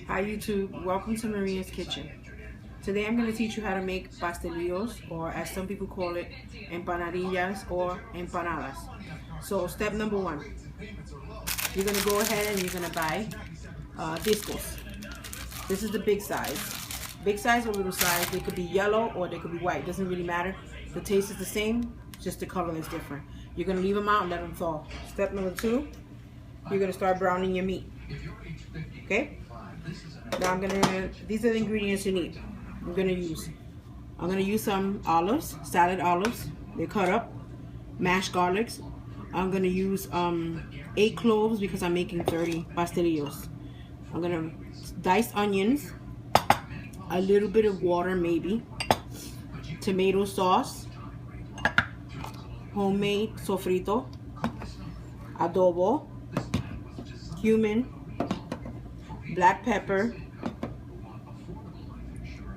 Hi YouTube, welcome to Maria's Kitchen. Today I'm going to teach you how to make pastelillos, or as some people call it, empanadillas or empanadas. So step number one, you're going to go ahead and you're going to buy discos. This is the big size. Big size or little size, they could be yellow or they could be white, doesn't really matter. The taste is the same, just the color is different. You're going to leave them out and let them thaw. Step number two, you're going to start browning your meat. Okay? Now these are the ingredients you need. I'm gonna use some olives, salad olives. They're cut up, mashed garlics. I'm gonna use 8 cloves because I'm making 30 pastelillos. I'm gonna dice onions, a little bit of water maybe, tomato sauce, homemade sofrito, adobo, cumin, black pepper,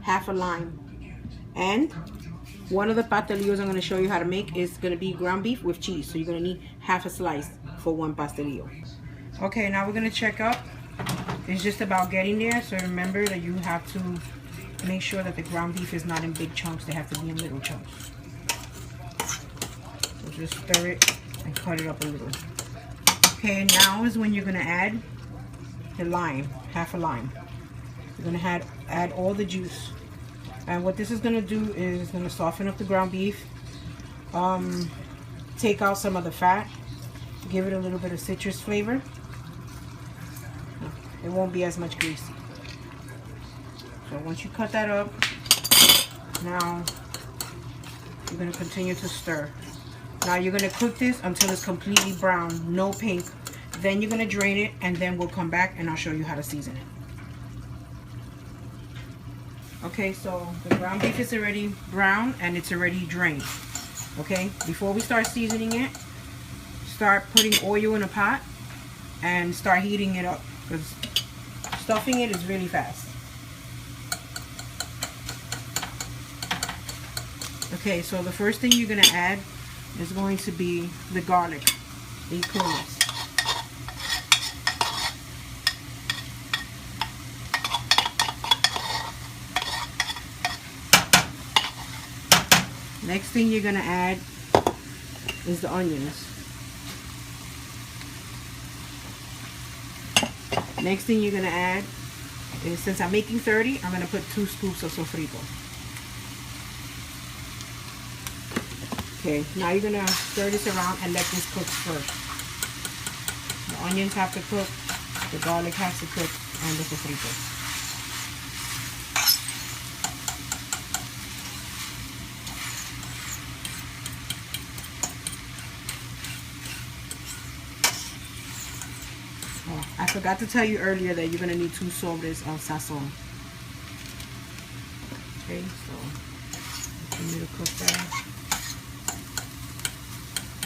half a lime, and one of the pastelillos I'm going to show you how to make is going to be ground beef with cheese. So you're going to need half a slice for one pastelillo. Okay, now we're going to check up. It's just about getting there, so remember that you have to make sure that the ground beef is not in big chunks. They have to be in little chunks. So just stir it and cut it up a little. Okay, now is when you're going to add the lime, half a lime. You're going to add all the juice. And what this is going to do is it's going to soften up the ground beef, take out some of the fat, give it a little bit of citrus flavor. It won't be as much grease. So once you cut that up, now you're going to continue to stir. Now you're going to cook this until it's completely brown, no pink. Then you're going to drain it, and then we'll come back and I'll show you how to season it. Okay, so the ground beef is already brown and it's already drained. Okay, before we start seasoning it, start putting oil in a pot and start heating it up, because stuffing it is really fast. Okay, so the first thing you're going to add is going to be the garlic, 8 cloves. Next thing you're going to add is the onions. Next thing you're going to add is, since I'm making 30, I'm going to put 2 scoops of sofrito. Okay, now you're going to stir this around and let this cook first. The onions have to cook, the garlic has to cook, and the sofrito. I forgot to tell you earlier that you're going to need 2 sobres of Sazon. Okay, so continue to cook that.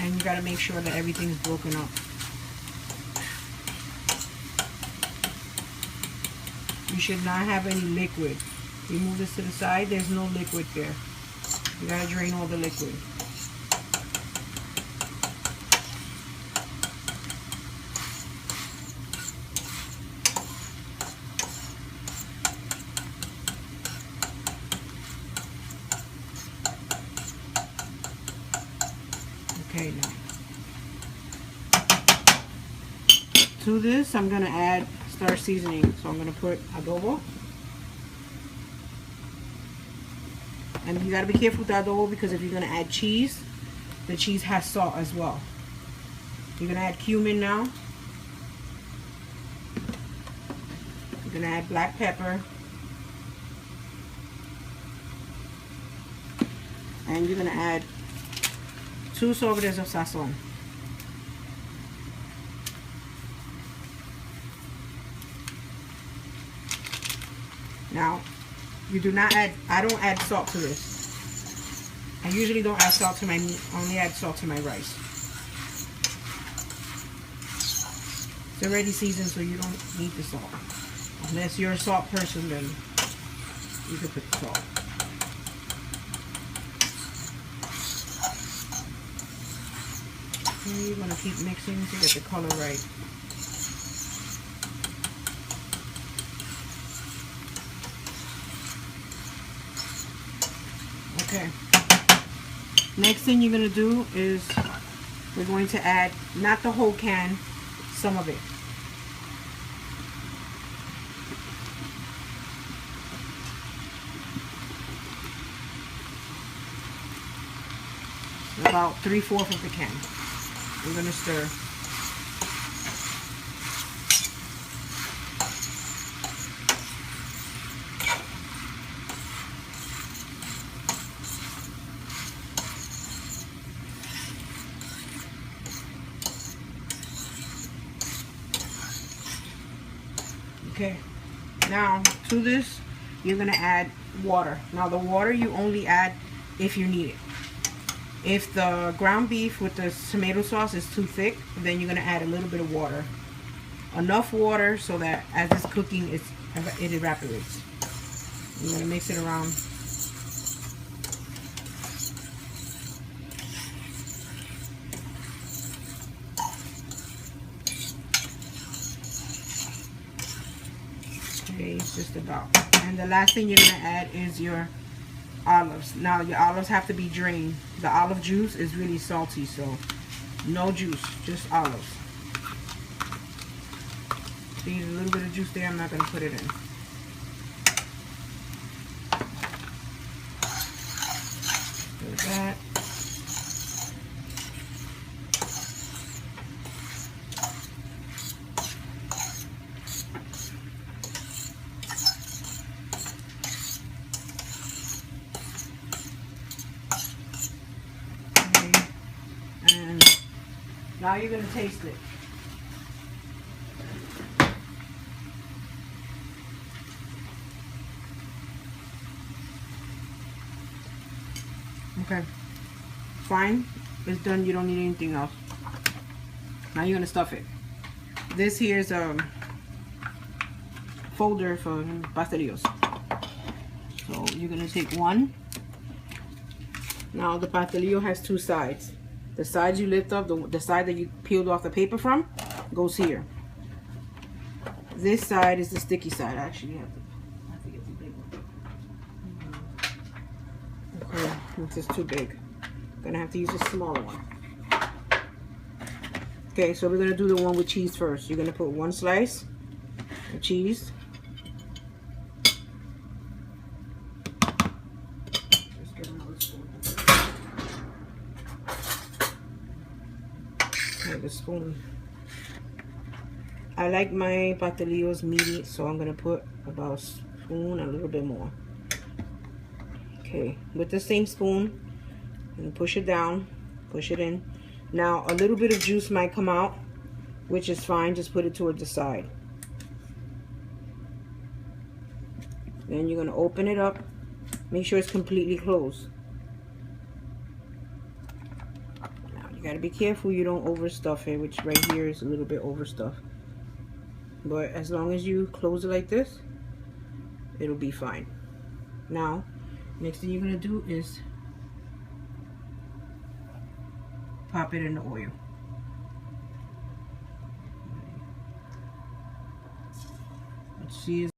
And you got to make sure that everything's broken up. You should not have any liquid. You move this to the side, there's no liquid there. You got to drain all the liquid. Okay, now to this I'm going to start seasoning. So I'm going to put adobo, and you got to be careful with the adobo, because if you're going to add cheese, the cheese has salt as well. You're going to add cumin now. You're going to add black pepper, and you're going to add 2 sobres of Sazon. Now, you do not add, I don't add salt to this. I usually don't add salt to my meat, I only add salt to my rice. It's already seasoned, so you don't need the salt. Unless you're a salt person, then you can put the salt. And you're going to keep mixing to get the color right. Okay. Next thing you're going to do is we're going to add, not the whole can, some of it. About 3/4 of the can. We're going to stir. Okay, now to this you're going to add water. Now the water you only add if you need it. If the ground beef with the tomato sauce is too thick, then you're going to add a little bit of water. Enough water so that as it's cooking, it evaporates. You're going to mix it around. Okay, it's just about. And the last thing you're going to add is your olives. Now your olives have to be drained. The olive juice is really salty, so no juice, just olives. See, a little bit of juice there. I'm not going to put it in. Do that. Now you're going to taste it. Okay. Fine. It's done. You don't need anything else. Now you're going to stuff it. This here is a folder for pastelillos. So you're going to take one. Now the pastelillo has two sides. The side you lift up, the side that you peeled off the paper from, goes here. This side is the sticky side. I actually have to get the big one. Okay, this is too big. I'm gonna have to use a smaller one. Okay, so we're gonna do the one with cheese first. You're gonna put one slice of cheese. The spoon. I like my pastelillos meaty, so I'm gonna put about a spoon, a little bit more. Okay, with the same spoon, and push it down, push it in. Now a little bit of juice might come out, which is fine. Just put it toward the side. Then you're gonna open it up. Make sure it's completely closed. You gotta be careful you don't overstuff it, which right here is a little bit overstuffed. But as long as you close it like this, it'll be fine. Now, next thing you're gonna do is pop it in the oil. Let's see,